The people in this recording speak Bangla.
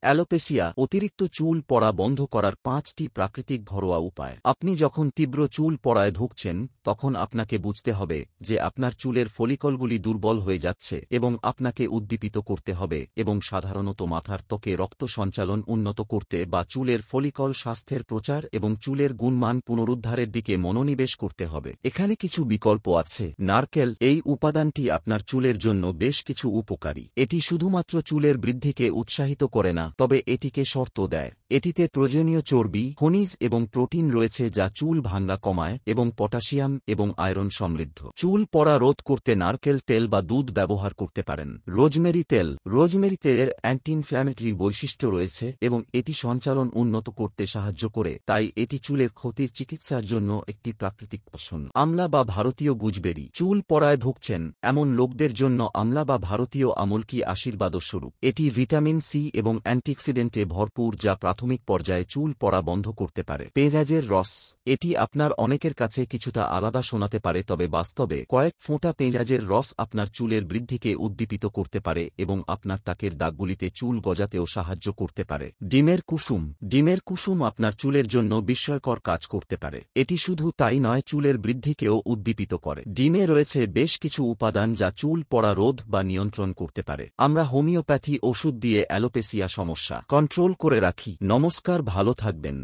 অ্যালোপেসিয়া অতিরিক্ত চুল পড়া বন্ধ করার 5টি প্রাকৃতিক ঘরোয়া উপায়। আপনি যখন তীব্র চুল পড়ায় ভুগছেন তখন আপনাকে বুঝতে হবে যে আপনার চুলের ফলিকলগুলি দুর্বল হয়ে যাচ্ছে এবং আপনাকে উদ্দীপিত করতে হবে এবং সাধারণত মাথার ত্বকে রক্ত সঞ্চালন উন্নত করতে বা চুলের ফলিকল স্বাস্থ্যের প্রচার এবং চুলের গুণমান পুনরুদ্ধারের দিকে মনোনিবেশ করতে হবে। এখানে কিছু বিকল্প আছে। নারকেল এই উপাদানটি আপনার চুলের জন্য বেশ কিছু উপকারী। এটি শুধুমাত্র চুলের বৃদ্ধিকে উৎসাহিত করে না, তবে এটিকে শর্ত দেয়। এটিতে প্রয়োজনীয় চর্বি, খনিজ এবং প্রোটিন রয়েছে যা চুল ভাঙ্গা কমায় এবং পটাশিয়াম এবং আয়রন সমৃদ্ধ। চুল পড়া রোধ করতে নারকেল তেল বা দুধ ব্যবহার করতে পারেন। রোজমেরি তেল তেলের অ্যান্টি ইনফ্ল্যামেটরি বৈশিষ্ট্য রয়েছে এবং এটি সঞ্চালন উন্নত করতে সাহায্য করে, তাই এটি চুলের ক্ষতির চিকিৎসার জন্য একটি প্রাকৃতিক পছন্দ। আমলা বা ভারতীয় গুজবেরি চুল পড়ায় ভুগছেন এমন লোকদের জন্য আমলা বা ভারতীয় আমলকি আশীর্বাদস্বরূপ। এটি ভিটামিন সি এবং অ্যান্টিঅক্সিডেন্টে ভরপুর যা প্রাথমিক পর্যায়ে চুল পড়া বন্ধ করতে পারে। পেঁয়াজের রস এটি আপনার অনেকের কাছে কিছুটা আলাদা শোনাতে পারে, তবে বাস্তবে কয়েক ফোঁটা পেঁয়াজের রস আপনার চুলের বৃদ্ধিকে উদ্দীপিত করতে পারে এবং আপনার ত্বকের দাগগুলিতে চুল গজাতেও সাহায্য করতে পারে। ডিমের কুসুম আপনার চুলের জন্য বিস্ময়কর কাজ করতে পারে। এটি শুধু তাই নয়, চুলের বৃদ্ধিকেও উদ্দীপিত করে। ডিমে রয়েছে বেশ কিছু উপাদান যা চুল পড়া রোধ বা নিয়ন্ত্রণ করতে পারে। আমরা হোমিওপ্যাথি ওষুধ দিয়ে অ্যালোপেসিয়া সমস্যা কন্ট্রোল করে রাখি। নমস্কার, ভালো থাকবেন।